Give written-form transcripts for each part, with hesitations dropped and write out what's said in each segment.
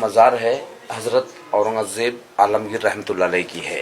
मज़ार है हज़रत औरंगज़ेब आलमगीर रहमतुल्लाह अलैह की है।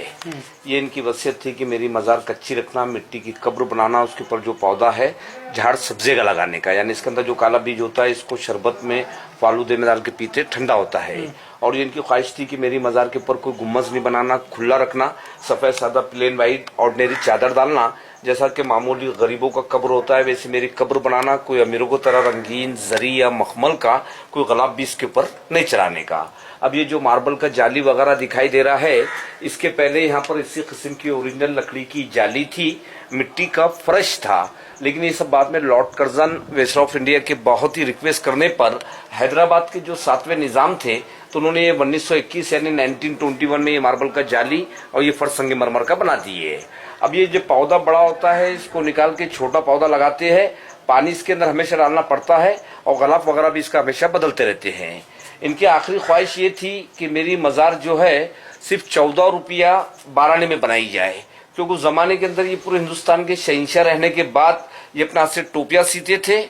ये इनकी वसीयत थी कि मेरी मज़ार कच्ची रखना, मिट्टी की कब्र बनाना, उसके ऊपर जो पौधा है झाड़ सब्जे का लगाने का, यानी इसके अंदर जो काला बीज होता है इसको शरबत में फालूदे में डाल के पीते, ठंडा होता है। और ये इनकी ख्वाहिश थी कि मेरी मज़ार के ऊपर कोई गुम्बज नहीं बनाना, खुला रखना, सफ़ेद सादा प्लेन वाइट ऑर्डिनरी चादर डालना, जैसा कि मामूली गरीबों का कब्र होता है वैसे मेरी कब्र बनाना, कोई अमीरों को तरह रंगीन जरी या मखमल का कोई गुलाब भी इसके ऊपर नहीं चढ़ाने का। अब ये जो मार्बल का जाली वगैरह दिखाई दे रहा है, इसके पहले यहाँ पर इसी किस्म की ओरिजिनल लकड़ी की जाली थी, मिट्टी का फर्श था, लेकिन ये सब बाद में Lord Curzon viceroy of India के बहुत ही रिक्वेस्ट करने पर हैदराबाद के जो 7वें निजाम थे तो उन्होंने ये 1921 यानी 1921 में ये मार्बल का जाली और ये फर्श संगमरमर का बना दिए। अब ये जो पौधा बड़ा होता है इसको निकाल के छोटा पौधा लगाते हैं, पानी इसके अंदर हमेशा डालना पड़ता है और गलाफ वगैरह भी इसका हमेशा बदलते रहते हैं। इनकी आखिरी ख्वाहिश ये थी कि मेरी मज़ार जो है सिर्फ 14 रुपया 12 आने में बनाई जाए, क्योंकि उस जमाने के अंदर ये पूरे हिंदुस्तान के शहंशाह रहने के बाद ये अपने हाथ से टोपियां सीते थे,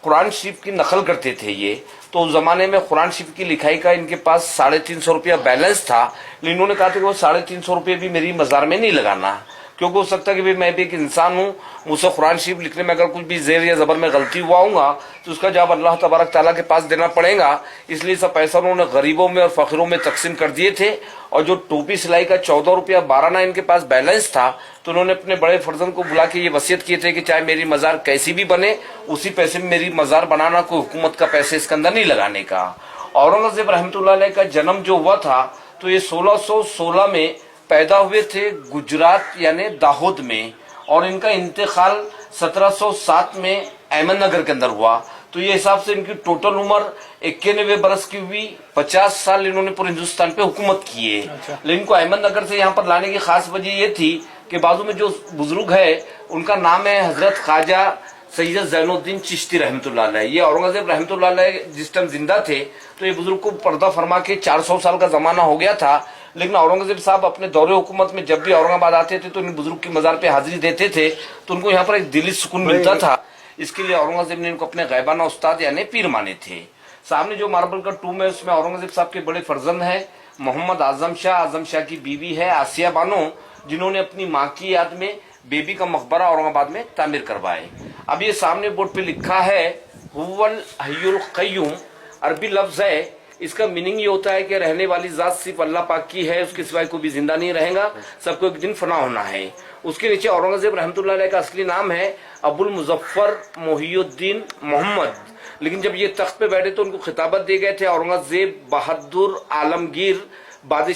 कुरान शरीफ की नकल करते थे ये। तो उस जमाने में कुरान शरीफ की लिखाई का इनके पास 350 रुपया बैलेंस था, लेकिन इन्होंने कहा था कि वो 350 रुपये भी मेरी मज़ार में नहीं लगाना, क्योंकि हो सकता है कि भाई मैं भी एक इंसान हूँ, मुझसे कुरान शरीफ लिखने में अगर कुछ भी ज़ेर या ज़बर में गलती हुआ होगा तो उसका जवाब अल्लाह तबारक ताला के पास देना पड़ेगा। इसलिए सब पैसा उन्होंने गरीबों में और फ़कीरों में तकसीम कर दिए थे। और जो टोपी सिलाई का 14 रुपया 12 आना इनके पास बैलेंस था, तो उन्होंने अपने बड़े फर्जन को बुला के ये वसीयत किए थे कि चाहे मेरी मज़ार कैसी भी बने उसी पैसे में मेरी मज़ार बनाना, कोई हुकूमत का पैसे इसके अंदर नहीं लगाने का। औरंगज़ेब रहमतुल्लाह अलैह का जन्म जो हुआ था तो ये 1616 में पैदा हुए थे गुजरात यानी दाहोद में, और इनका इंतकाल 1707 में अहमदनगर के अंदर हुआ। तो ये हिसाब से इनकी टोटल उम्र 91 बरस की हुई। 50 साल इन्होंने पूरे हिंदुस्तान पे हुकूमत की है। लेकिन इनको अहमदनगर से यहाँ पर लाने की खास वजह ये थी कि बाजू में जो बुजुर्ग है उनका नाम है हजरत ख्वाजा सैयद ज़ैनुद्दीन चिश्ती रहमतुल्लाह अलैह। ये औरंगज़ेब रहमतुल्लाह अलैह जिस टाइम जिंदा थे तो ये बुजुर्ग को पर्दा फरमा के 400 साल का जमाना हो गया था, लेकिन औरंगज़ेब साहब अपने दौरे हुकूमत में जब भी औरंगाबाद आते थे तो इन बुजुर्ग की मज़ार पे हाजिरी देते थे, तो उनको यहाँ पर एक दिली सुकून मिलता था। इसके लिए औरंगज़ेब ने इनको अपने गैबाना उस्ताद यानी पीर माने थे। सामने जो मार्बल का टूम है उसमें औरंगज़ेब साहब के बड़े फर्जंद है मोहम्मद आजम शाह की बीवी है आसिया बानो, जिन्होंने अपनी माँ की याद में बेबी का मकबरा औरंगाबाद में तामीर करवाए। अब ये सामने बोर्ड पे लिखा है हुवल हय्युल क़य्यूम, अरबी लफ्ज है, इसका मीनिंग ये होता है कि रहने वाली जात सिर्फ अल्लाह पाक की है, उसके सिवाय कोई भी जिंदा नहीं रहेगा, सबको एक दिन फना होना है। उसके नीचे औरंगज़ेब रहमतुल्लाह अलैह का असली नाम है अबुल मुज़फ़्फ़र मोहियुद्दीन मोहम्मद, लेकिन जब ये तख्त पे बैठे तो उनको खिताबत दिए गए थे औरंगज़ेब बहादुर आलमगीर बादशाह।